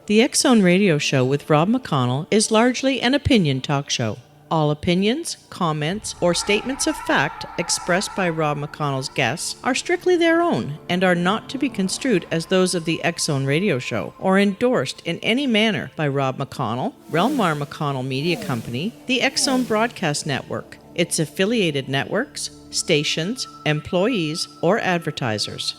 The X Zone Radio Show with Rob McConnell is largely an opinion talk show. All opinions, comments, or statements of fact expressed by Rob McConnell's guests are strictly their own and are not to be construed as those of the X Zone Radio Show or endorsed in any manner by Rob McConnell, Relmar McConnell Media Company, the X Zone Broadcast Network, its affiliated networks, stations, employees, or advertisers.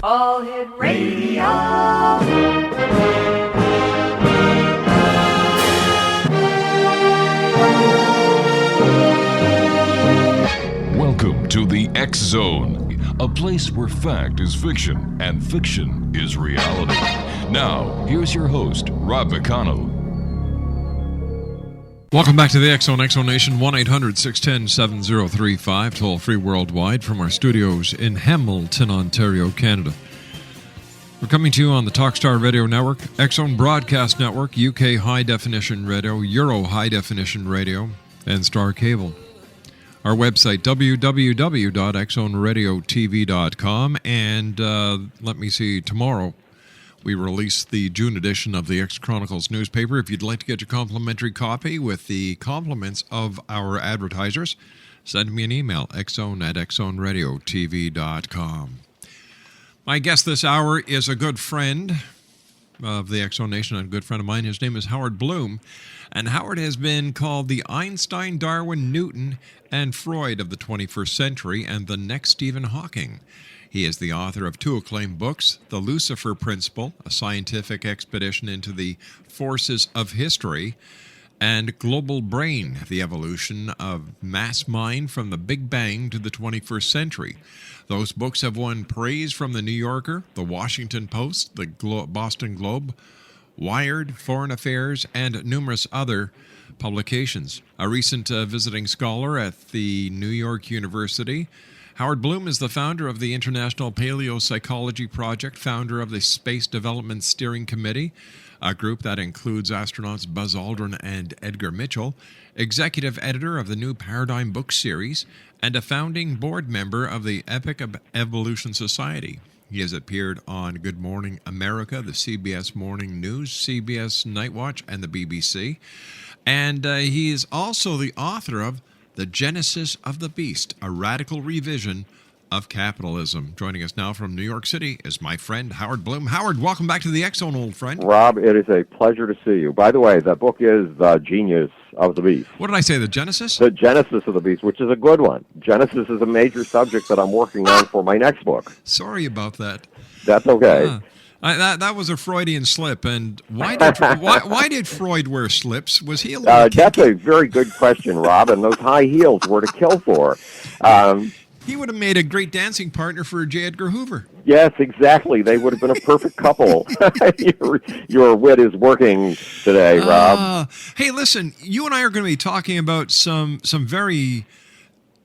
All Hit Radio. Welcome to the X Zone, a place where fact is fiction and fiction is reality. Now, here's your host, Rob McConnell. Welcome back to the X Zone, X Zone Nation, 1-800-610-7035, toll-free worldwide from our studios in Hamilton, Ontario, Canada. We're coming to you on the Talkstar Radio Network, X Zone Broadcast Network, UK High Definition Radio, Euro High Definition Radio, and Star Cable. Our website, www.xzoneradiotv.com, and let me see, tomorrow we release the June edition of the X Chronicles newspaper. If you'd like to get your complimentary copy with the compliments of our advertisers, send me an email, xzone@xzoneradiotv.com. My guest this hour is a good friend of the X Zone Nation, and a good friend of mine. His name is Howard Bloom, and Howard has been called the Einstein, Darwin, Newton, and Freud of the 21st century, and the next Stephen Hawking. He is the author of two acclaimed books, The Lucifer Principle, a scientific expedition into the forces of history, and Global Brain, the evolution of mass mind from the Big Bang to the 21st century. Those books have won praise from The New Yorker, The Washington Post, the Boston Globe, Wired, Foreign Affairs, and numerous other publications. A recent visiting scholar at the New York University, Howard Bloom is the founder of the International Paleopsychology Project, founder of the Space Development Steering Committee, a group that includes astronauts Buzz Aldrin and Edgar Mitchell, executive editor of the New Paradigm book series, and a founding board member of the Epic Evolution Society. He has appeared on Good Morning America, the CBS Morning News, CBS Nightwatch, and the BBC. And he is also the author of The Genesis of the Beast, a radical revision of capitalism. Joining us now from New York City is my friend Howard Bloom. Howard, welcome back to the X Zone, old friend. Rob, it is a pleasure to see you. By the way, the book is The Genius of the Beast. What did I say, The Genesis? The Genesis of the Beast, which is a good one. Genesis is a major subject that I'm working on for my next book. Sorry about that. That's okay. That was a Freudian slip. And why did Freud wear slips? Was he a little That's a very good question, Rob, and those high heels were to kill for. He would have made a great dancing partner for J. Edgar Hoover. Yes, exactly. They would have been a perfect couple. Your wit is working today, Rob. Hey, listen, you and I are going to be talking about some very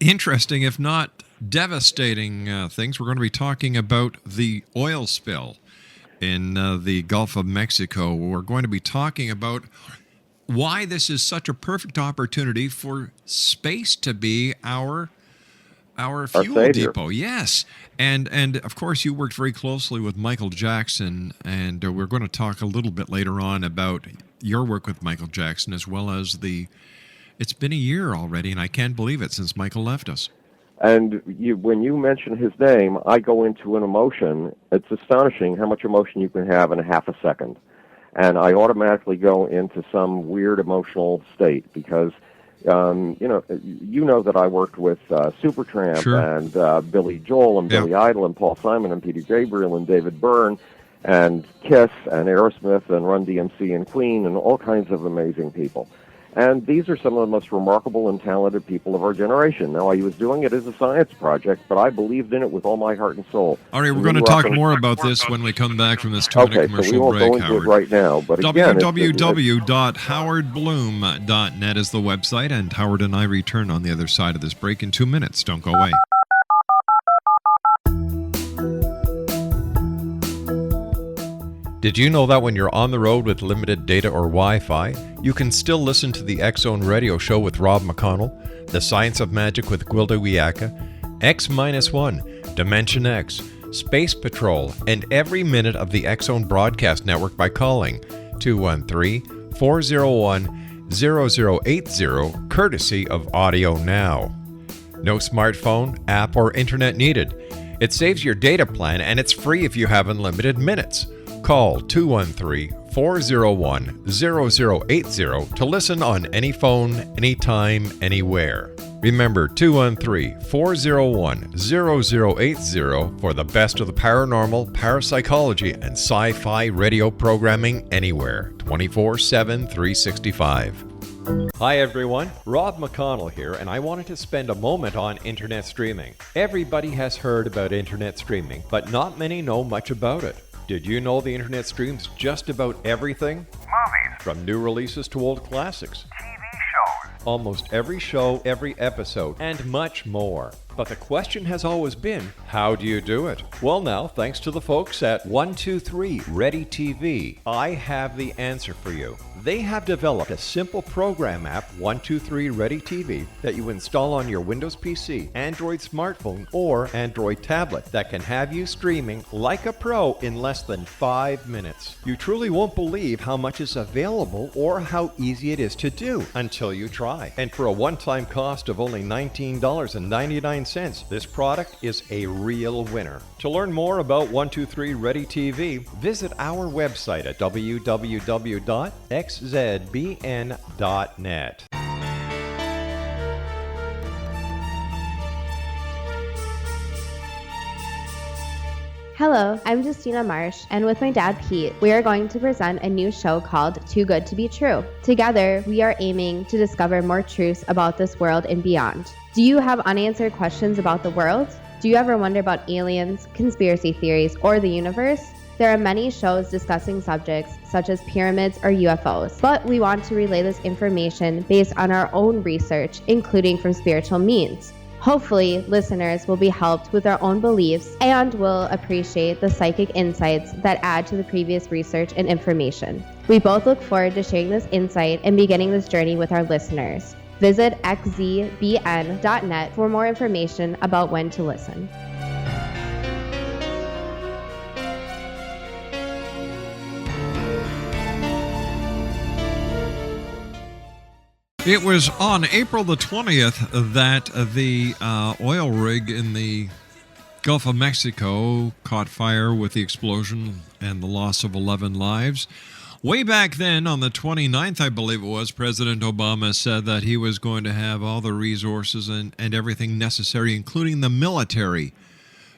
interesting, if not devastating things. We're going to be talking about the oil spill in the Gulf of Mexico. We're going to be talking about why this is such a perfect opportunity for space to be our fuel depot. Yes. And of course, you worked very closely with Michael Jackson, and we're going to talk a little bit later on about your work with Michael Jackson, as well as it's been a year already, and I can't believe it, since Michael left us. And when you mention his name, I go into an emotion. It's astonishing how much emotion you can have in a half a second. And I automatically go into some weird emotional state because, you know that I worked with Supertramp and Billy Joel and Billy Idol and Paul Simon and Peter Gabriel and David Byrne and Kiss and Aerosmith and Run DMC and Queen and all kinds of amazing people. And these are some of the most remarkable and talented people of our generation. Now, I was doing it as a science project, but I believed in it with all my heart and soul. All right, we're going to talk more about this when we come back from this 2-minute commercial break, Howard. So we won't go into it right now. But again, www.howardbloom.net is the website, and Howard and I return on the other side of this break in 2 minutes. Don't go away. Did you know that when you're on the road with limited data or Wi-Fi, you can still listen to the X Zone Radio Show with Rob McConnell, The Science of Magic with Gwilda Wiyaka, X-1, Dimension X, Space Patrol, and every minute of the X Zone Broadcast Network by calling 213-401-0080, courtesy of Audio Now. No smartphone, app, or internet needed. It saves your data plan and it's free if you have unlimited minutes. Call 213-401-0080 to listen on any phone, anytime, anywhere. Remember 213-401-0080 for the best of the paranormal, parapsychology, and sci-fi radio programming anywhere, 24/7, 365. Hi everyone, Rob McConnell here, and I wanted to spend a moment on internet streaming. Everybody has heard about internet streaming, but not many know much about it. Did you know the internet streams just about everything? Movies, From new releases to old classics. TV shows, Almost every show, every episode, and much more. But the question has always been, how do you do it? Well now, thanks to the folks at 123 Ready TV, I have the answer for you. They have developed a simple program app, 123 Ready TV, that you install on your Windows PC, Android smartphone, or Android tablet that can have you streaming like a pro in less than 5 minutes. You truly won't believe how much is available or how easy it is to do until you try. And for a one-time cost of only $19.99, this product is a real winner. To learn more about 123 Ready TV, visit our website at www.xzbn.net. Hello, I'm Justina Marsh, and with my dad Pete, we are going to present a new show called Too Good to Be True. Together, we are aiming to discover more truths about this world and beyond. Do you have unanswered questions about the world? Do you ever wonder about aliens, conspiracy theories, or the universe? There are many shows discussing subjects such as pyramids or UFOs, but we want to relay this information based on our own research, including from spiritual means. Hopefully, listeners will be helped with their own beliefs and will appreciate the psychic insights that add to the previous research and information. We both look forward to sharing this insight and beginning this journey with our listeners. Visit xzbn.net for more information about when to listen. It was on April the 20th that the oil rig in the Gulf of Mexico caught fire with the explosion and the loss of 11 lives. Way back then, on the 29th, I believe it was, President Obama said that he was going to have all the resources and everything necessary, including the military,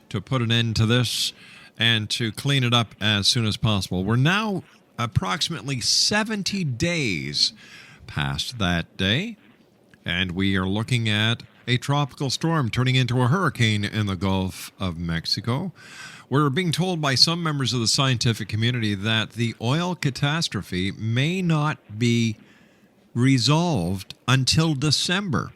to put an end to this and to clean it up as soon as possible. We're now approximately 70 days past that day, and we are looking at a tropical storm turning into a hurricane in the Gulf of Mexico. We're being told by some members of the scientific community that the oil catastrophe may not be resolved until December.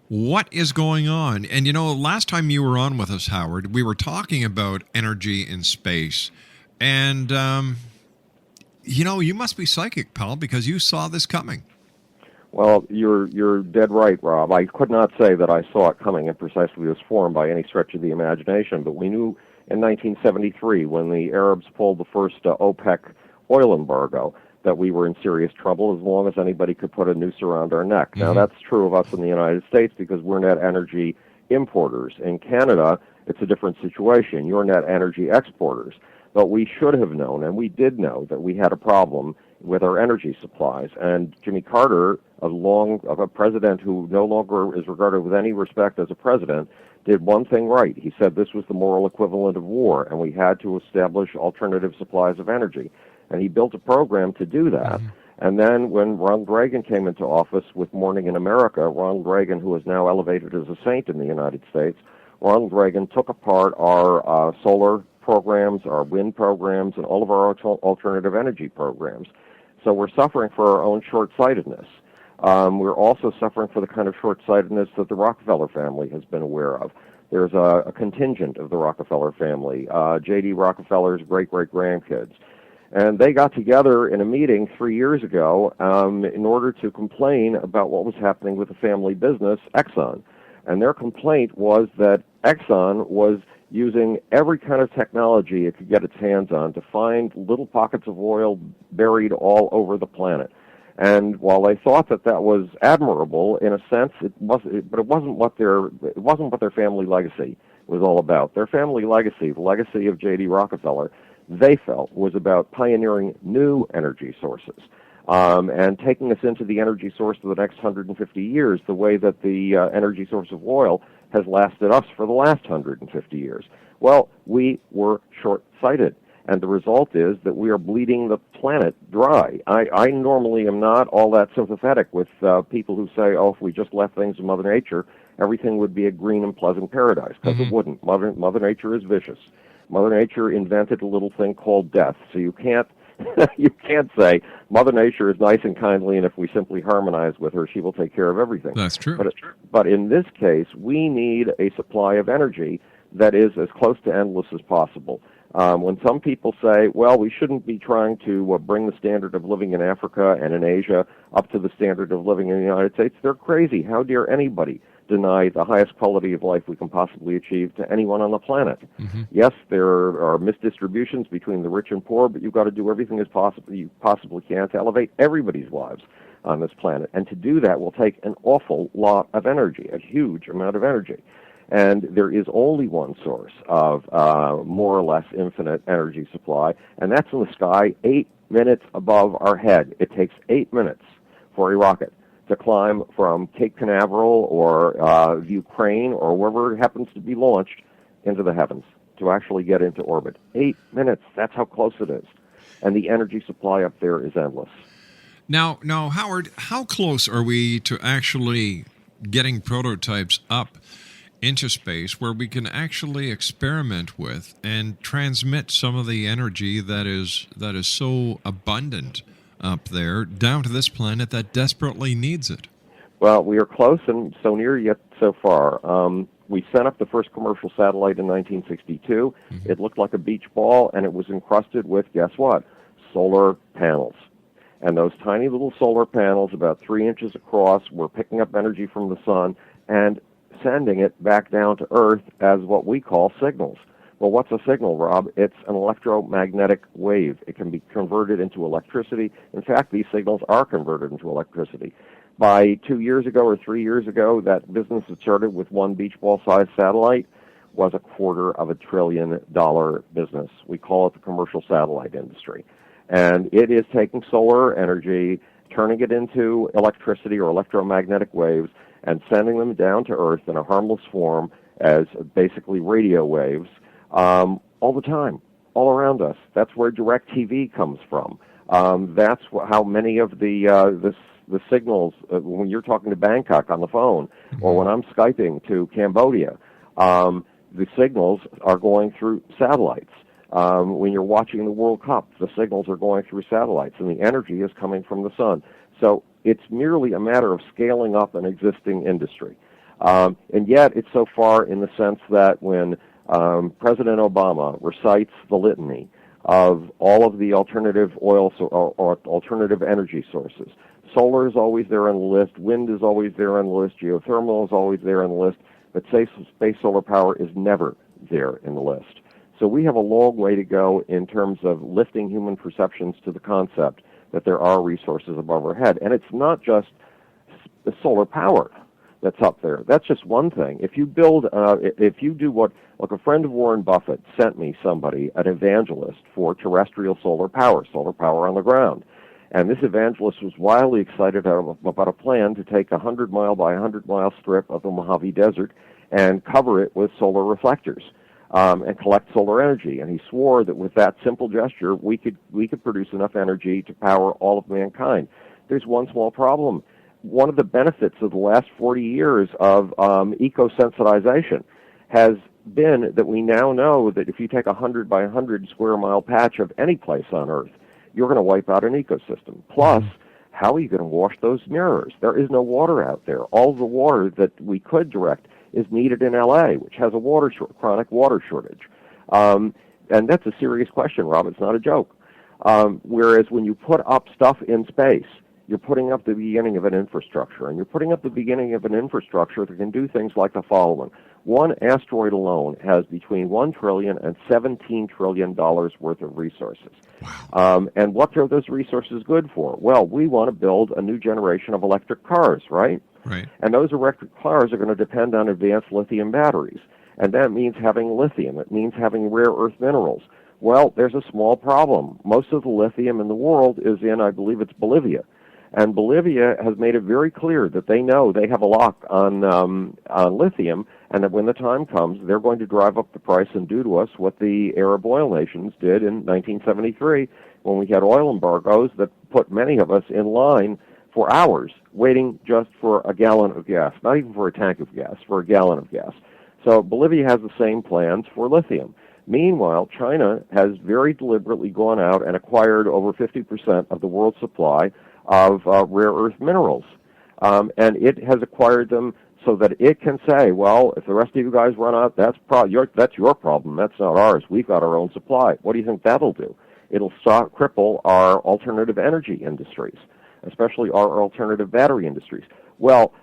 What is going on? And you know, last time you were on with us, Howard, we were talking about energy in space, and you know, you must be psychic, pal, because you saw this coming. Well, you're dead right, Rob. I could not say that I saw it coming in precisely this form by any stretch of the imagination, but we knew in 1973, when the Arabs pulled the first OPEC oil embargo, that we were in serious trouble as long as anybody could put a noose around our neck. Now, that's true of us in the United States because we're net energy importers. In Canada, it's a different situation. You're net energy exporters. But we should have known, and we did know, that we had a problem with our energy supplies. And Jimmy Carter, a president who no longer is regarded with any respect as a president, did one thing right. He said this was the moral equivalent of war, and we had to establish alternative supplies of energy. And he built a program to do that. And then when Ronald Reagan came into office with Morning in America, Ronald Reagan, who is now elevated as a saint in the United States, Ronald Reagan took apart our solar programs, our wind programs, and all of our alternative energy programs. So we're suffering for our own short-sightedness. We're also suffering for the kind of short-sightedness that the Rockefeller family has been aware of. There's a contingent of the Rockefeller family, J.D. Rockefeller's great-great-grandkids. And they got together in a meeting 3 years ago in order to complain about what was happening with the family business, Exxon. And their complaint was that Exxon was using every kind of technology it could get its hands on to find little pockets of oil buried all over the planet. And while they thought that that was admirable, in a sense, it wasn't what their family legacy was all about. Their family legacy, the legacy of J.D. Rockefeller, they felt was about pioneering new energy sources. And taking us into the energy source for the next 150 years, the way that the energy source of oil has lasted us for the last 150 years. Well, we were short-sighted, and the result is that we are bleeding the planet dry. I normally am not all that sympathetic with people who say, oh, if we just left things to Mother Nature, everything would be a green and pleasant paradise, because it wouldn't. Mother Nature is vicious. Mother Nature invented a little thing called death, so you can't you can't say Mother Nature is nice and kindly, and if we simply harmonize with her, she will take care of everything. That's true. But in this case, we need a supply of energy that is as close to endless as possible. When some people say, well, we shouldn't be trying to bring the standard of living in Africa and in Asia up to the standard of living in the United States, they're crazy. How dare anybody deny the highest quality of life we can possibly achieve to anyone on the planet? Yes, there are misdistributions between the rich and poor, but you've got to do everything as you possibly can to elevate everybody's lives on this planet. And to do that will take an awful lot of energy, a huge amount of energy. And there is only one source of more or less infinite energy supply, and that's in the sky 8 minutes above our head. It takes 8 minutes for a rocket to climb from Cape Canaveral or Ukraine or wherever it happens to be launched into the heavens to actually get into orbit. 8 minutes, that's how close it is. And the energy supply up there is endless. Now, Howard, how close are we to actually getting prototypes up into space where we can actually experiment with and transmit some of the energy that is so abundant up there down to this planet that desperately needs it? Well, we are close and so near yet so far. We sent up the first commercial satellite in 1962. It looked like a beach ball, and it was encrusted with, guess what? Solar panels. And those tiny little solar panels, about 3 inches across, were picking up energy from the sun and sending it back down to Earth as what we call signals. Well, what's a signal, Rob? It's an electromagnetic wave. It can be converted into electricity. In fact, these signals are converted into electricity. By 2 years ago or 3 years ago, that business that started with one beach ball-sized satellite was $250 billion business. We call it the commercial satellite industry. And it is taking solar energy, turning it into electricity or electromagnetic waves, and sending them down to Earth in a harmless form as basically radio waves all the time, all around us. That's where DirecTV comes from. That's how many of the signals, when you're talking to Bangkok on the phone, or when I'm Skyping to Cambodia, the signals are going through satellites. When you're watching the World Cup, the signals are going through satellites, and the energy is coming from the sun. So it's merely a matter of scaling up an existing industry. And yet it's so far in the sense that when President Obama recites the litany of all of the alternative oil or alternative energy sources, solar is always there on the list, wind is always there on the list, geothermal is always there on the list, but space solar power is never there in the list. So we have a long way to go in terms of lifting human perceptions to the concept that there are resources above our head. And it's not just the solar power that's up there. That's just one thing. If you build, if you do what, like a friend of Warren Buffett sent me somebody, an evangelist for terrestrial solar power on the ground. And this evangelist was wildly excited about a plan to take a 100-mile by 100-mile strip of the Mojave Desert and cover it with solar reflectors. And collect solar energy. And he swore that with that simple gesture, we could produce enough energy to power all of mankind. There's one small problem. One of the benefits of the last 40 years of eco-sensitization has been that we now know that if you take a 100 by 100 square mile patch of any place on Earth, you're going to wipe out an ecosystem. Plus, how are you going to wash those mirrors? There is no water out there. All the water that we could direct is needed in L.A., which has a chronic water shortage. And that's a serious question, Rob. It's not a joke. Whereas when you put up stuff in space, you're putting up the beginning of an infrastructure. And you're putting up the beginning of an infrastructure that can do things like the following. One asteroid alone has between $1 trillion and $17 trillion worth of resources. And what are those resources good for? Well, we want to build a new generation of electric cars, right? Right. And those electric cars are going to depend on advanced lithium batteries. And that means having lithium. It means having rare earth minerals. Well, there's a small problem. Most of the lithium in the world is in, I believe it's Bolivia. And Bolivia has made it very clear that they know they have a lock on lithium, and that when the time comes, they're going to drive up the price and do to us what the Arab oil nations did in 1973 when we had oil embargoes that put many of us in line for hours waiting just for a gallon of gas, not even for a tank of gas, for a gallon of gas. So Bolivia has the same plans for lithium. Meanwhile, China has very deliberately gone out and acquired over 50% of the world's supply of rare earth minerals. And it has acquired them so that it can say, well, if the rest of you guys run out, that's your problem. That's not ours. We've got our own supply. What do you think that'll do? It'll cripple our alternative energy industries, especially our alternative battery industries. Well,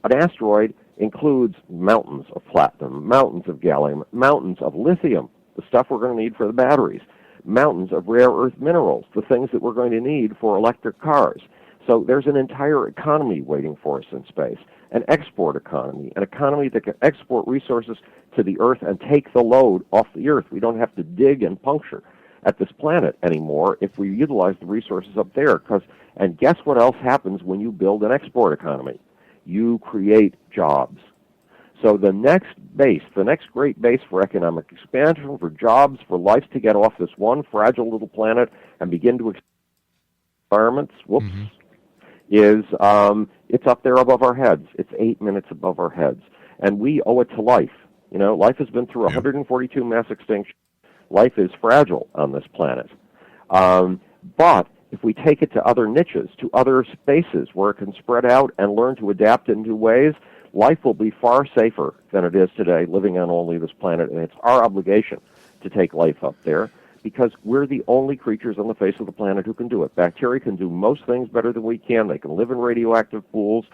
an asteroid includes mountains of platinum, mountains of gallium, mountains of lithium, the stuff we're going to need for the batteries, mountains of rare earth minerals, the things that we're going to need for electric cars. So there's an entire economy waiting for us in space, an export economy, an economy that can export resources to the Earth and take the load off the Earth. We don't have to dig and puncture at this planet anymore if we utilize the resources up there. And guess what else happens when you build an export economy? You create jobs. So the next great base for economic expansion, for jobs, for life to get off this one fragile little planet and begin to environments, is it's up there above our heads. It's 8 minutes above our heads. And we owe it to life. You know, life has been through 142 mass extinctions. Life is fragile on this planet. But if we take it to other niches, to other spaces where it can spread out and learn to adapt in new ways, life will be far safer than it is today, living on only this planet. And it's our obligation to take life up there because we're the only creatures on the face of the planet who can do it. Bacteria can do most things better than we can. They can live in radioactive pools.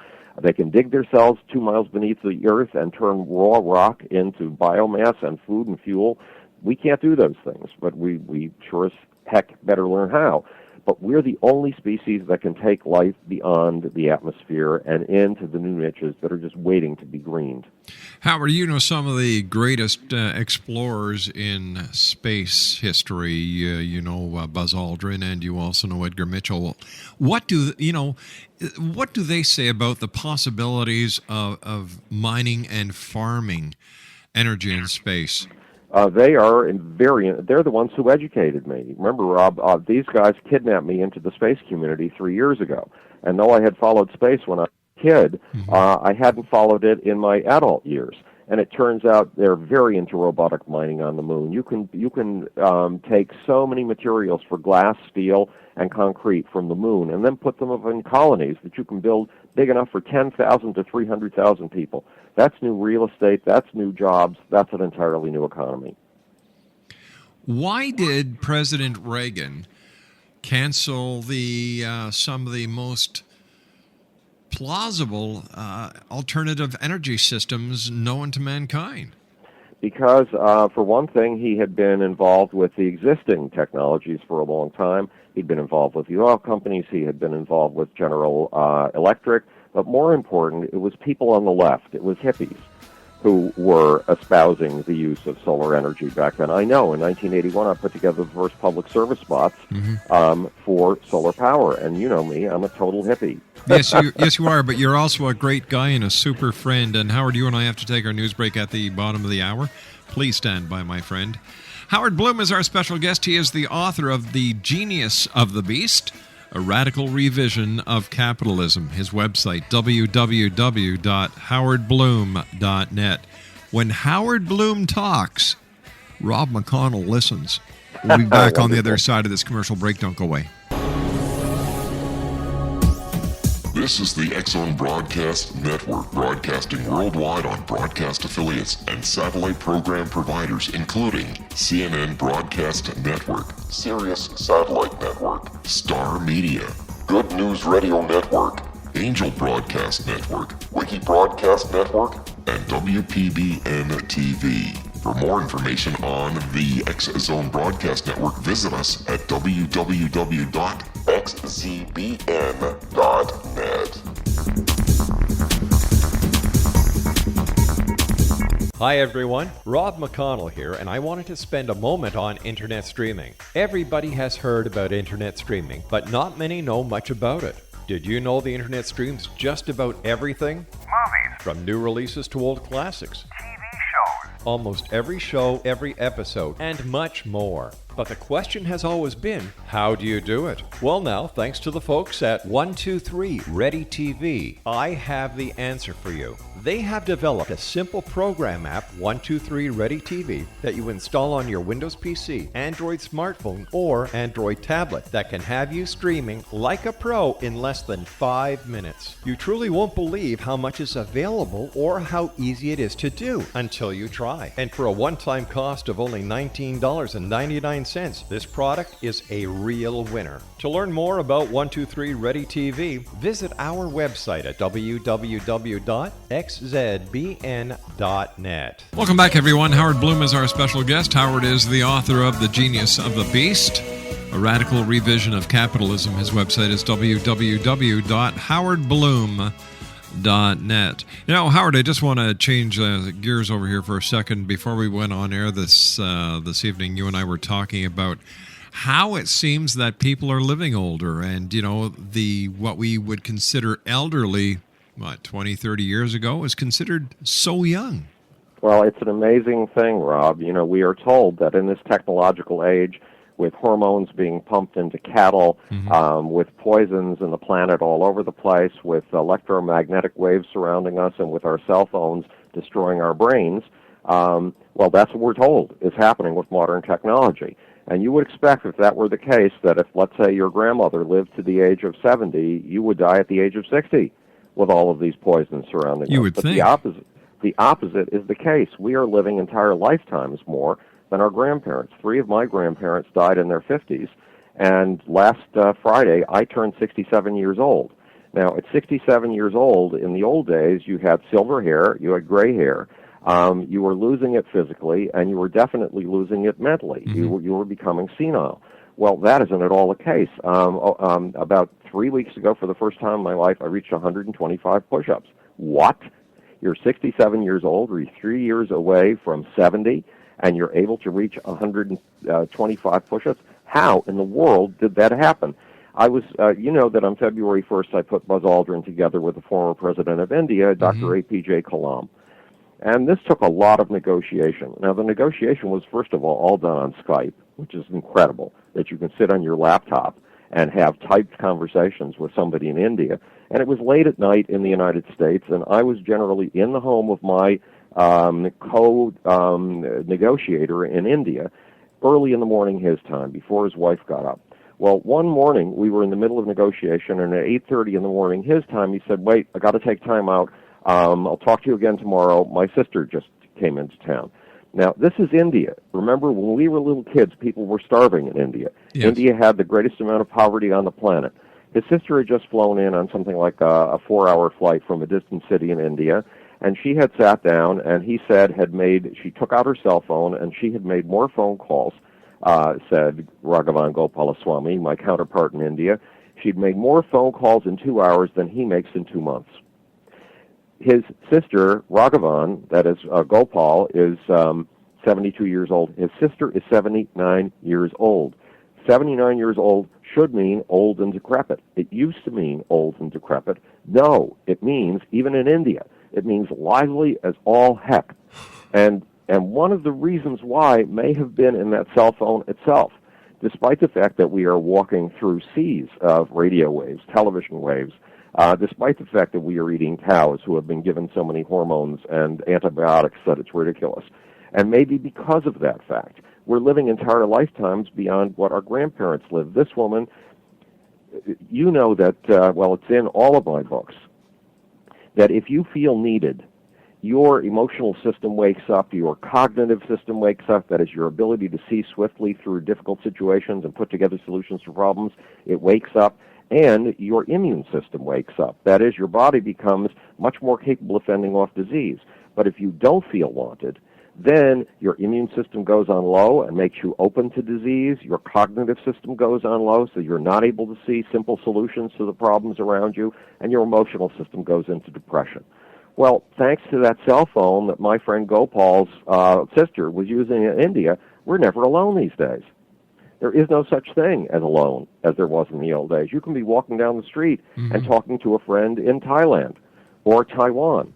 They can dig their cells 2 miles beneath the earth and turn raw rock into biomass and food and fuel. We can't do those things, but we sure as heck better learn how. But we're the only species that can take life beyond the atmosphere and into the new niches that are just waiting to be greened. Howard, you know some of the greatest explorers in space history. You know Buzz Aldrin, and you also know Edgar Mitchell. What do they say about the possibilities of mining and farming energy in space? They're the ones who educated me. Remember, Rob, these guys kidnapped me into the space community 3 years ago. And though I had followed space when I was a kid, I hadn't followed it in my adult years. And it turns out they're very into robotic mining on the moon. You can take so many materials for glass, steel, and concrete from the moon and then put them up in colonies that you can build big enough for 10,000 to 300,000 people. That's new real estate. That's new jobs. That's an entirely new economy. Why did President Reagan cancel some of the most plausible alternative energy systems known to mankind? Because, for one thing, he had been involved with the existing technologies for a long time. He'd been involved with the oil companies. He had been involved with General Electric. But more important, it was people on the left. It was hippies who were espousing the use of solar energy back then. I know in 1981 I put together the first public service spots for solar power. And you know me, I'm a total hippie. Yes, you are, but you're also a great guy and a super friend. And Howard, you and I have to take our news break at the bottom of the hour. Please stand by, my friend. Howard Bloom is our special guest. He is the author of The Genius of the Beast, a radical revision of capitalism. His website, www.howardbloom.net. When Howard Bloom talks, Rob McConnell listens. We'll be back on the other side of this commercial break. Don't go away. This is the X-Zone Broadcast Network, broadcasting worldwide on broadcast affiliates and satellite program providers, including CNN Broadcast Network, Sirius Satellite Network, Star Media, Good News Radio Network, Angel Broadcast Network, Wiki Broadcast Network, and WPBN TV. For more information on the X Zone Broadcast Network, visit us at www.xzbn.net. Hi everyone, Rob McConnell here, and I wanted to spend a moment on internet streaming. Everybody has heard about internet streaming, but not many know much about it. Did you know the internet streams just about everything? Movies, From new releases to old classics. TV shows, Almost every show, every episode, and much more. But the question has always been, how do you do it? Well now, thanks to the folks at 123 Ready TV, I have the answer for you. They have developed a simple program app, 123 Ready TV, that you install on your Windows PC, Android smartphone, or Android tablet that can have you streaming like a pro in less than 5 minutes. You truly won't believe how much is available or how easy it is to do until you try. And for a one-time cost of only $19.99, this product is a real winner. To learn more about 123 Ready TV, visit our website at www.xzbn.net. Welcome back, everyone. Howard Bloom is our special guest. Howard is the author of The Genius of the Beast, a radical revision of capitalism. His website is www.howardbloom.net. You know, Howard, I just want to change gears over here for a second. Before we went on air this evening, you and I were talking about how it seems that people are living older, and you know, what we would consider elderly 20, 30 years ago is considered so young. Well, it's an amazing thing, Rob. You know, we are told that in this technological age, with hormones being pumped into cattle, with poisons in the planet all over the place, with electromagnetic waves surrounding us, and with our cell phones destroying our brains, well, that's what we're told is happening with modern technology. And you would expect, if that were the case, that if, let's say, your grandmother lived to the age of 70, you would die at the age of 60 with all of these poisons surrounding us. You would think. The opposite is the case. We are living entire lifetimes more than our grandparents. 3 of my grandparents died in their 50s, and last Friday I turned 67 years old. Now, at 67 years old, in the old days, you had silver hair, you had gray hair, you were losing it physically, and you were definitely losing it mentally. You were becoming senile. Well, that isn't at all the case. About 3 weeks ago, for the first time in my life, I reached 125 push-ups. What? You're 67 years old, or you're 3 years away from 70, and you're able to reach 125 push-ups? How in the world did that happen? I was, you know that on February 1st I put Buzz Aldrin together with the former president of India, Dr. APJ Kalam. And this took a lot of negotiation. Now, the negotiation was, first of all done on Skype, which is incredible, that you can sit on your laptop and have typed conversations with somebody in India. And it was late at night in the United States, and I was generally in the home of my co-negotiator in India, early in the morning his time, before his wife got up. Well, one morning, we were in the middle of negotiation, and at 8:30 in the morning his time, he said, wait, I got to take time out. I'll talk to you again tomorrow. My sister just came into town. Now, this is India. Remember, when we were little kids, people were starving in India. Yes. India had the greatest amount of poverty on the planet. His sister had just flown in on something like a 4-hour flight from a distant city in India, and she had sat down, and he said she took out her cell phone, and she had made more phone calls, said Raghavan Gopalaswamy, my counterpart in India. She'd made more phone calls in 2 hours than he makes in 2 months. His sister, Raghavan, that is Gopal, is 72 years old. His sister is 79 years old. 79 years old should mean old and decrepit. It used to mean old and decrepit. No, it means, even in India, it means lively as all heck. And one of the reasons why may have been in that cell phone itself, despite the fact that we are walking through seas of radio waves, television waves, despite the fact that we are eating cows who have been given so many hormones and antibiotics that it's ridiculous. And maybe because of that fact, we're living entire lifetimes beyond what our grandparents lived. This woman, you know that, it's in all of my books, that if you feel needed, your emotional system wakes up, your cognitive system wakes up, that is your ability to see swiftly through difficult situations and put together solutions to problems, it wakes up, and your immune system wakes up. That is, your body becomes much more capable of fending off disease. But if you don't feel wanted, then your immune system goes on low and makes you open to disease. Your cognitive system goes on low, so you're not able to see simple solutions to the problems around you, and your emotional system goes into depression. Well, thanks to that cell phone that my friend Gopal's sister was using in India, we're never alone these days. There is no such thing as alone as there was in the old days. You can be walking down the street and talking to a friend in Thailand or Taiwan.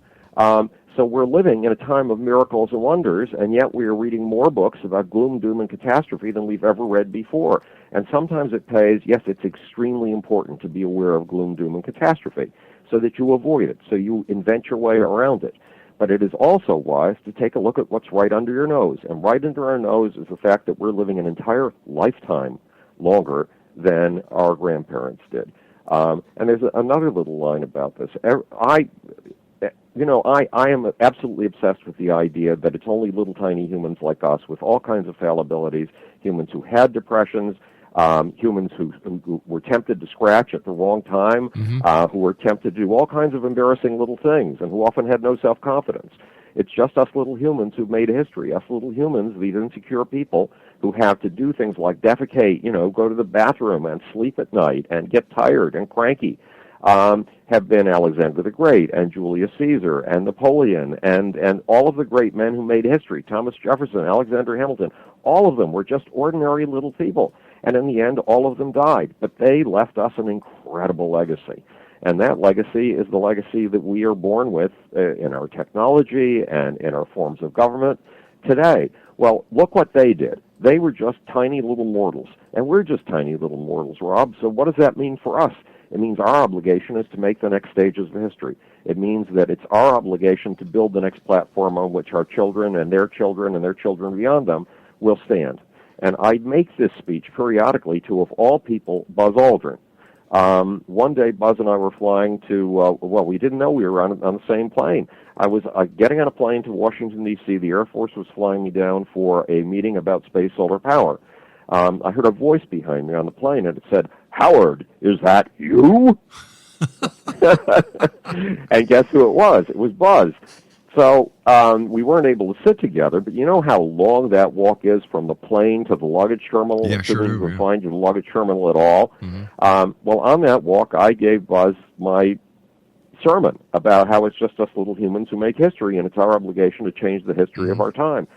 So we're living in a time of miracles and wonders, and yet we are reading more books about gloom, doom, and catastrophe than we've ever read before. And sometimes it pays, yes, it's extremely important to be aware of gloom, doom, and catastrophe so that you avoid it, so you invent your way around it. But it is also wise to take a look at what's right under your nose. And right under our nose is the fact that we're living an entire lifetime longer than our grandparents did. And there's another little line about this. I am absolutely obsessed with the idea that it's only little tiny humans like us with all kinds of fallibilities, humans who had depressions, humans who were tempted to scratch at the wrong time, who were tempted to do all kinds of embarrassing little things, and who often had no self-confidence. It's just us little humans who've made history, us little humans, these insecure people who have to do things like defecate, go to the bathroom and sleep at night and get tired and cranky. Have been Alexander the Great and Julius Caesar and Napoleon and all of the great men who made history, Thomas Jefferson, Alexander Hamilton. All of them were just ordinary little people. And in the end, all of them died. But they left us an incredible legacy. And that legacy is the legacy that we are born with in our technology and in our forms of government today. Well, look what they did. They were just tiny little mortals. And we're just tiny little mortals, Rob. So what does that mean for us? It means our obligation is to make the next stages of history. It means that it's our obligation to build the next platform on which our children and their children beyond them will stand. And I make this speech periodically to, of all people, Buzz Aldrin. One day, Buzz and I were flying to, we didn't know we were on the same plane. I was getting on a plane to Washington, D.C. The Air Force was flying me down for a meeting about space solar power. I heard a voice behind me on the plane, and it said, "Howard, is that you?" And guess who it was? It was Buzz. So we weren't able to sit together, but you know how long that walk is from the plane to the luggage terminal? Yeah, sure. You can find the luggage terminal at all. Well, on that walk, I gave Buzz my sermon about how it's just us little humans who make history, and it's our obligation to change the history of our time.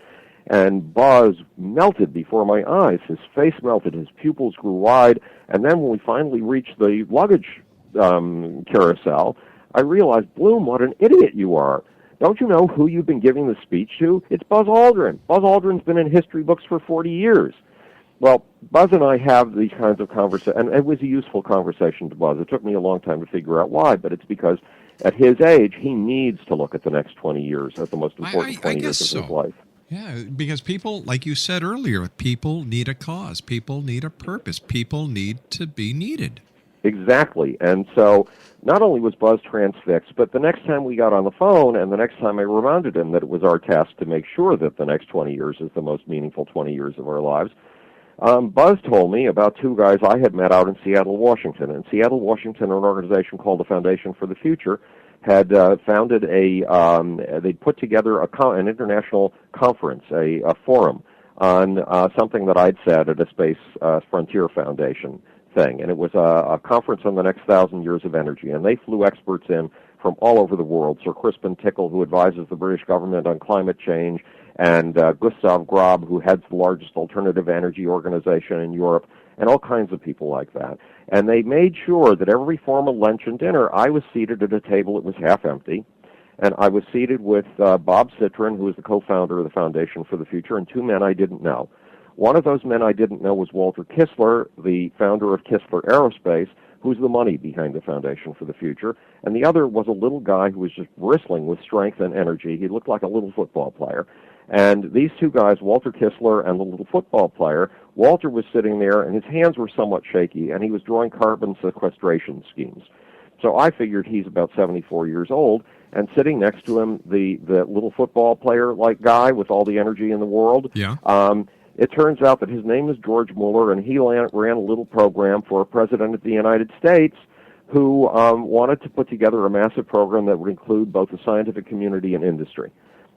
And Buzz melted before my eyes. His face melted. His pupils grew wide. And then when we finally reached the luggage carousel, I realized, Bloom, what an idiot you are. Don't you know who you've been giving the speech to? It's Buzz Aldrin. Buzz Aldrin's been in history books for 40 years. Well, Buzz and I have these kinds of conversations, and it was a useful conversation to Buzz. It took me a long time to figure out why, but it's because at his age, he needs to look at the next 20 years as the most important 20 years of his life. Yeah, because people, like you said earlier, people need a cause. People need a purpose. People need to be needed. Exactly. And so not only was Buzz transfixed, but the next time we got on the phone and the next time I reminded him that it was our task to make sure that the next 20 years is the most meaningful 20 years of our lives, Buzz told me about two guys I had met out in Seattle, Washington. In Seattle, Washington, an organization called the Foundation for the Future had founded they put together an international conference, a forum on something that I'd said at a Space Frontier Foundation thing. And it was a conference on the next 1,000 years of energy. And they flew experts in from all over the world. Sir Crispin Tickle, who advises the British government on climate change, and Gustav Grob, who heads the largest alternative energy organization in Europe, and all kinds of people like that. And they made sure that every formal lunch and dinner, I was seated at a table that was half empty, and I was seated with Bob Citrin, who is the co-founder of the Foundation for the Future, and two men I didn't know. One of those men I didn't know was Walter Kistler, the founder of Kistler Aerospace, who's the money behind the Foundation for the Future, and the other was a little guy who was just bristling with strength and energy. He looked like a little football player. And these two guys, Walter Kistler and the little football player, Walter was sitting there, and his hands were somewhat shaky, and he was drawing carbon sequestration schemes. So I figured he's about 74 years old, and sitting next to him, the little football player-like guy with all the energy in the world, It turns out that his name is George Mueller, and he ran a little program for a president of the United States who wanted to put together a massive program that would include both the scientific community and industry.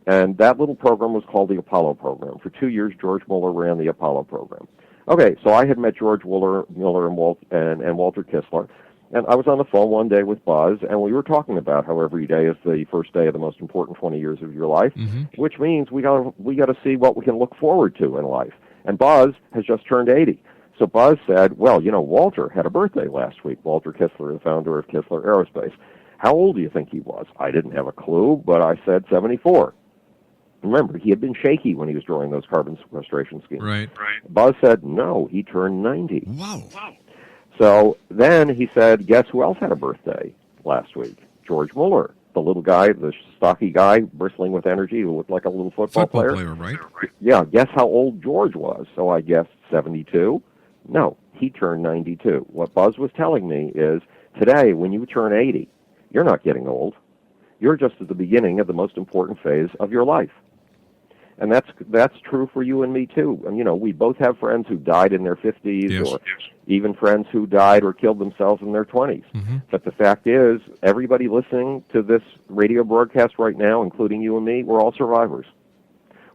And that little program was called the Apollo program. For 2 years, George Mueller ran the Apollo program. Okay, so I had met George Mueller and Walter Kistler, and I was on the phone one day with Buzz, and we were talking about how every day is the first day of the most important 20 years of your life, which means we got to see what we can look forward to in life. And Buzz has just turned 80. So Buzz said, well, Walter had a birthday last week. Walter Kistler, the founder of Kistler Aerospace. How old do you think he was? I didn't have a clue, but I said 74. Remember, he had been shaky when he was drawing those carbon sequestration schemes. Right. Buzz said, no, he turned 90. Wow. So then he said, guess who else had a birthday last week? George Mueller, the little guy, the stocky guy, bristling with energy, who looked like a little football player. Right? Yeah, guess how old George was? So I guessed 72. No, he turned 92. What Buzz was telling me is, today, when you turn 80, you're not getting old. You're just at the beginning of the most important phase of your life. And that's true for you and me, too. And, we both have friends who died in their 50s or even friends who died or killed themselves in their 20s. But the fact is, everybody listening to this radio broadcast right now, including you and me, we're all survivors.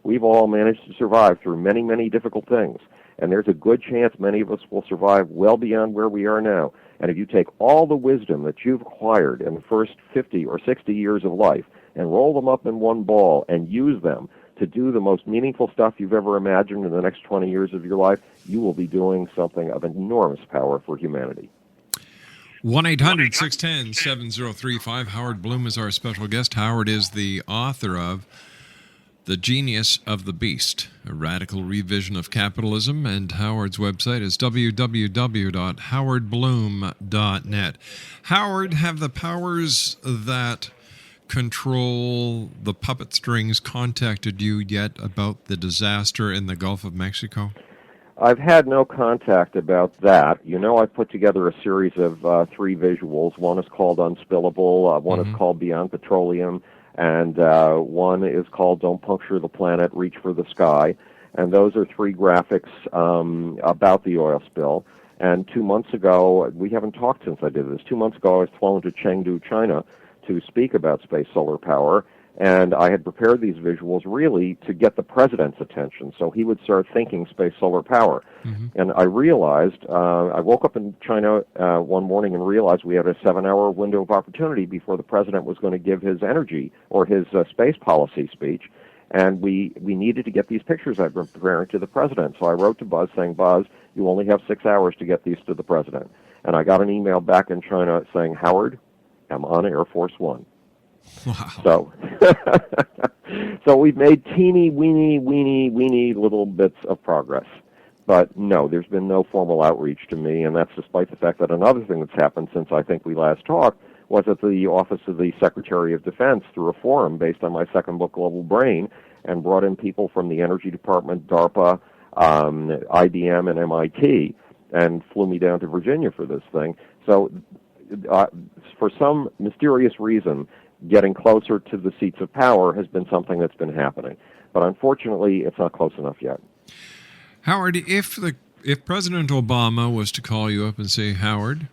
We've all managed to survive through many, many difficult things. And there's a good chance many of us will survive well beyond where we are now. And if you take all the wisdom that you've acquired in the first 50 or 60 years of life and roll them up in one ball and use them to do the most meaningful stuff you've ever imagined in the next 20 years of your life, you will be doing something of enormous power for humanity. 1-800-610-7035. Howard Bloom is our special guest. Howard is the author of The Genius of the Beast, a radical revision of capitalism, and Howard's website is www.howardbloom.net. Howard, have the powers that control the puppet strings contacted you yet about the disaster in the Gulf of Mexico? I've had no contact about that. I put together a series of 3 visuals. One is called Unspillable, one is called Beyond Petroleum, and one is called Don't Puncture the Planet, Reach for the Sky. And those are 3 graphics about the oil spill. And 2 months ago, we haven't talked since I did this. 2 months ago, I was flown to Chengdu, China, to speak about space solar power, and I had prepared these visuals really to get the president's attention so he would start thinking space solar power. And I realized, I woke up in China one morning and realized we had a 7-hour window of opportunity before the president was going to give his energy or his space policy speech, and we needed to get these pictures I've been preparing to the president. So I wrote to Buzz saying, Buzz, you only have 6 hours to get these to the president. And I got an email back in China saying, Howard, I'm on Air Force One. Wow. So we've made weeny little bits of progress. But no, there's been no formal outreach to me, and that's despite the fact that another thing that's happened since I think we last talked was at the Office of the Secretary of Defense through a forum based on my second book, Global Brain, and brought in people from the Energy Department, DARPA, IBM, and MIT, and flew me down to Virginia for this thing. So for some mysterious reason, getting closer to the seats of power has been something that's been happening. But unfortunately, it's not close enough yet. Howard, if President Obama was to call you up and say, Howard,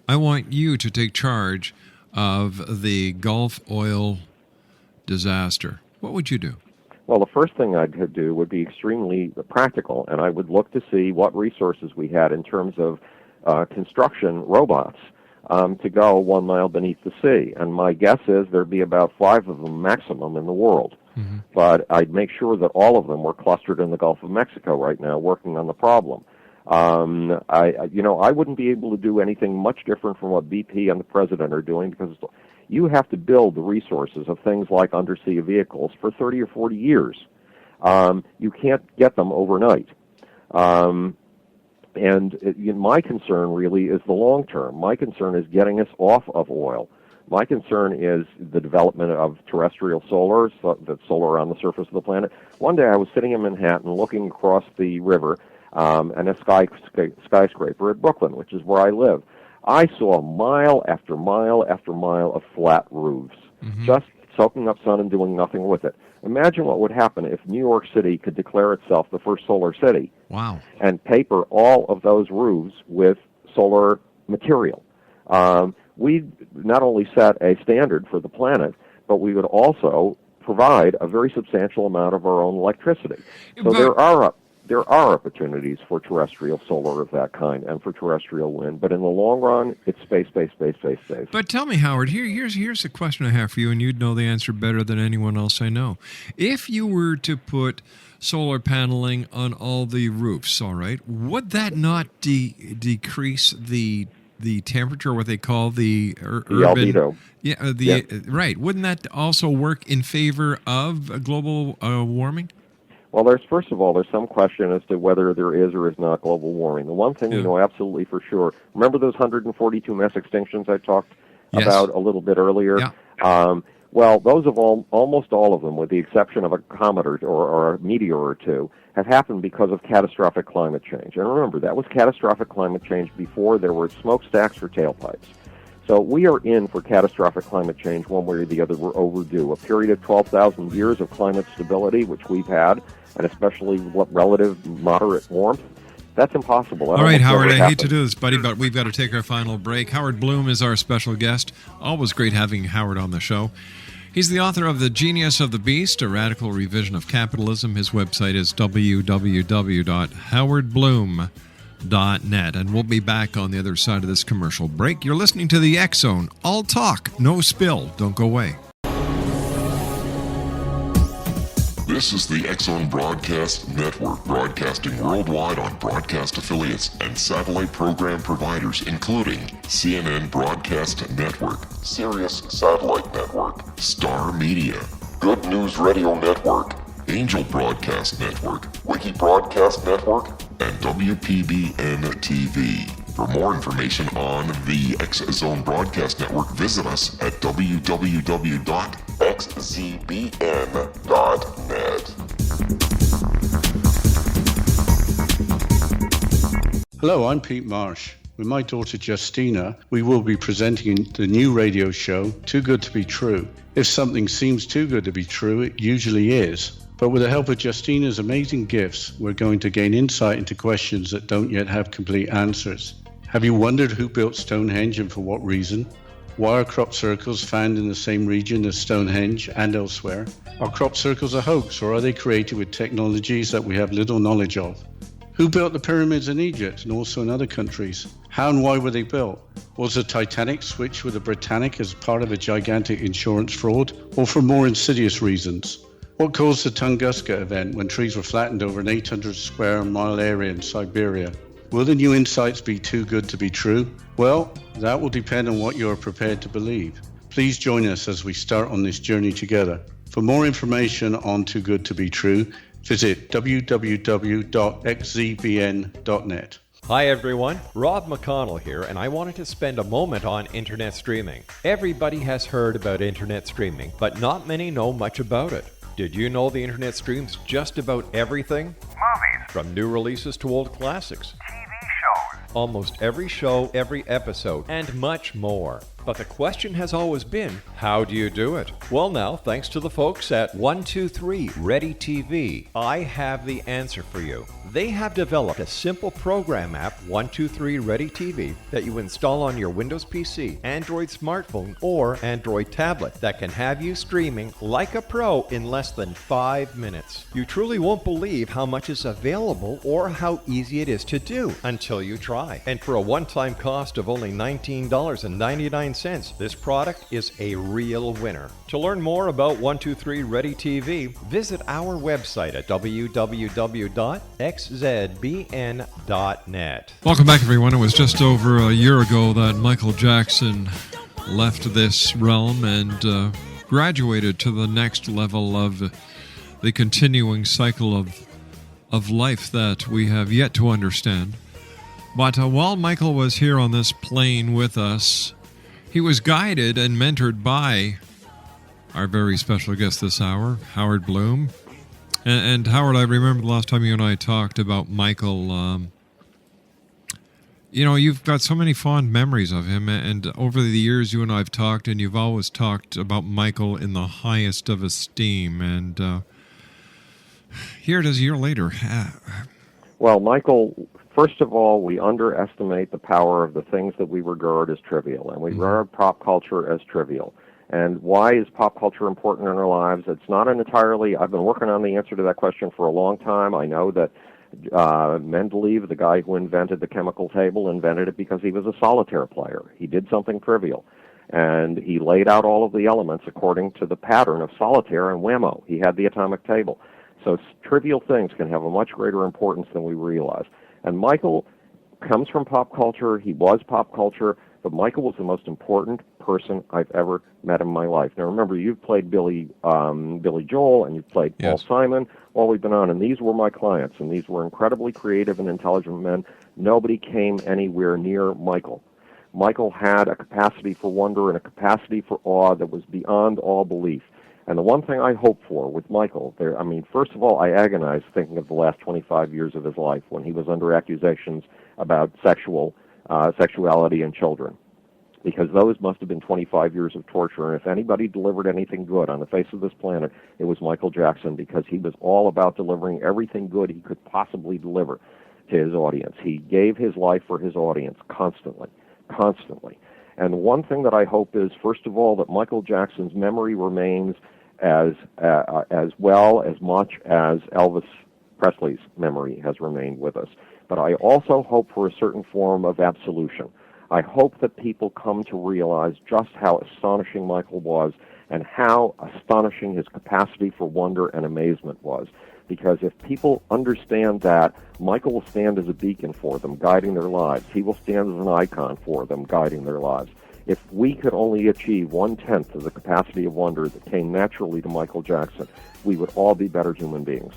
I want you to take charge of the Gulf oil disaster, what would you do? Well, the first thing I'd do would be extremely practical, and I would look to see what resources we had in terms of construction robots to go 1 mile beneath the sea. And my guess is there'd be about 5 of them maximum in the world. But I'd make sure that all of them were clustered in the Gulf of Mexico right now, working on the problem. I wouldn't be able to do anything much different from what BP and the President are doing, because you have to build the resources of things like undersea vehicles for 30 or 40 years. You can't get them overnight. My concern really is the long term. My concern is getting us off of oil. My concern is the development of terrestrial solar, that's solar on the surface of the planet. One day I was sitting in Manhattan looking across the river and a skyscraper at Brooklyn, which is where I live. I saw mile after mile after mile of flat roofs, just soaking up sun and doing nothing with it. Imagine what would happen if New York City could declare itself the first solar city. Wow. And paper all of those roofs with solar material. We'd not only set a standard for the planet, but we would also provide a very substantial amount of our own electricity. So there are opportunities for terrestrial solar of that kind and for terrestrial wind, but in the long run, it's space. But tell me, Howard, here's a question I have for you, and you'd know the answer better than anyone else I know. If you were to put solar paneling on all the roofs, all right, would that not decrease the temperature, what they call the urban... albedo. Yeah, right. Wouldn't that also work in favor of global warming? Well, there's some question as to whether there is or is not global warming. The one thing we know absolutely for sure, remember those 142 mass extinctions I talked about a little bit earlier? Yeah. Well, those of almost all of them, with the exception of a comet or a meteor or two, have happened because of catastrophic climate change. And remember, that was catastrophic climate change before there were smokestacks for tailpipes. So we are in for catastrophic climate change one way or the other. We're overdue. A period of 12,000 years of climate stability, which we've had, and especially relative moderate warmth, that's impossible. All right, Howard, I hate to do this, buddy, but we've got to take our final break. Howard Bloom is our special guest. Always great having Howard on the show. He's the author of The Genius of the Beast, a radical revision of capitalism. His website is www.howardbloom.net. And we'll be back on the other side of this commercial break. You're listening to the X Zone. All talk, no spill. Don't go away. This is the X Zone Broadcast Network, broadcasting worldwide on broadcast affiliates and satellite program providers, including CNN Broadcast Network, Sirius Satellite Network, Star Media, Good News Radio Network, Angel Broadcast Network, Wiki Broadcast Network, and WPBN TV. For more information on the X Zone Broadcast Network, visit us at www.xzbn.net. Hello, I'm Pete Marsh. With my daughter Justina, we will be presenting the new radio show, Too Good to Be True. If something seems too good to be true, it usually is. But with the help of Justina's amazing gifts, we're going to gain insight into questions that don't yet have complete answers. Have you wondered who built Stonehenge and for what reason? Why are crop circles found in the same region as Stonehenge and elsewhere? Are crop circles a hoax, or are they created with technologies that we have little knowledge of? Who built the pyramids in Egypt and also in other countries? How and why were they built? Was the Titanic switched with the Britannic as part of a gigantic insurance fraud, or for more insidious reasons? What caused the Tunguska event when trees were flattened over an 800 square mile area in Siberia? Will the new insights be too good to be true? Well, that will depend on what you are prepared to believe. Please join us as we start on this journey together. For more information on Too Good to Be True, visit www.xzbn.net. Hi everyone, Rob McConnell here, and I wanted to spend a moment on internet streaming. Everybody has heard about internet streaming, but not many know much about it. Did you know the internet streams just about everything? Movies, From new releases to old classics. TV shows, Almost every show, every episode, and much more. But the question has always been, how do you do it? Well now, thanks to the folks at 123 Ready TV, I have the answer for you. They have developed a simple program app, 123 Ready TV, that you install on your Windows PC, Android smartphone, or Android tablet that can have you streaming like a pro in less than 5 minutes. You truly won't believe how much is available or how easy it is to do until you try. And for a one-time cost of only $19.99, this product is a real winner. To learn more about 123 Ready TV, visit our website at www.xzbn.net. Welcome back, everyone. It was just over a year ago that Michael Jackson left this realm and graduated to the next level of the continuing cycle of life that we have yet to understand. But while Michael was here on this plane with us, he was guided and mentored by our very special guest this hour, Howard Bloom. And Howard, I remember the last time you and I talked about Michael, You know, you've got so many fond memories of him, and over the years you and I have talked, and you've always talked about Michael in the highest of esteem, and here it is a year later. Well, Michael, first of all, we underestimate the power of the things that we regard as trivial, and we regard pop culture as trivial. And why is pop culture important in our lives? It's not an entirely, I've been working on the answer to that question for a long time. I know that Mendeleev, the guy who invented the chemical table, invented it because he was a solitaire player. He did something trivial, and he laid out all of the elements according to the pattern of solitaire, and whammo, he had the atomic table. So trivial things can have a much greater importance than we realize. And Michael comes from pop culture. He was pop culture, but Michael was the most important person I've ever met in my life. Now, remember, you've played Billy Joel, and you've played Paul Simon while we've been on, and these were my clients, and these were incredibly creative and intelligent men. Nobody came anywhere near Michael. Michael had a capacity for wonder and a capacity for awe that was beyond all belief. And the one thing I hope for with Michael, first of all, I agonized thinking of the last 25 years of his life when he was under accusations about sexuality in children, because those must have been 25 years of torture. And if anybody delivered anything good on the face of this planet, it was Michael Jackson, because he was all about delivering everything good he could possibly deliver to his audience. He gave his life for his audience constantly. And one thing that I hope is, first of all, that Michael Jackson's memory remains as much as Elvis Presley's memory has remained with us. But I also hope for a certain form of absolution. I hope that people come to realize just how astonishing Michael was and how astonishing his capacity for wonder and amazement was. Because if people understand that, Michael will stand as a beacon for them, guiding their lives. He will stand as an icon for them, guiding their lives. If we could only achieve 1/10 of the capacity of wonder that came naturally to Michael Jackson, we would all be better human beings.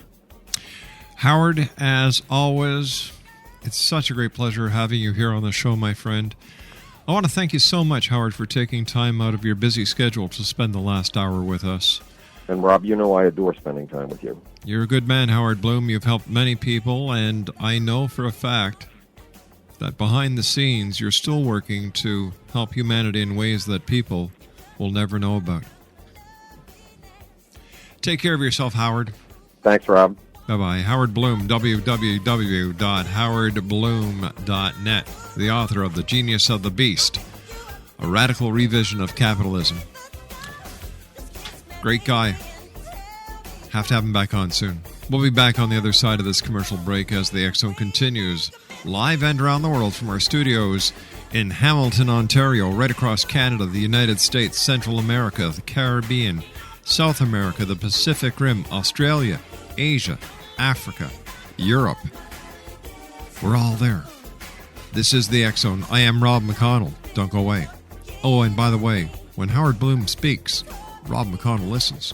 Howard, as always, it's such a great pleasure having you here on the show, my friend. I want to thank you so much, Howard, for taking time out of your busy schedule to spend the last hour with us. And Rob, you know I adore spending time with you. You're a good man, Howard Bloom. You've helped many people, and I know for a fact that behind the scenes you're still working to help humanity in ways that people will never know about. Take care of yourself, Howard. Thanks, Rob. Bye-bye. Howard Bloom, www.howardbloom.net, the author of The Genius of the Beast, a radical revision of capitalism. Great guy. Have to have him back on soon. We'll be back on the other side of this commercial break as the X-Zone continues, live and around the world from our studios in Hamilton, Ontario, right across Canada, the United States, Central America, the Caribbean, South America, the Pacific Rim, Australia, Asia, Africa, Europe. We're all there. This is the X-Zone. I am Rob McConnell. Don't go away. Oh, and by the way, when Howard Bloom speaks, Rob McConnell listens.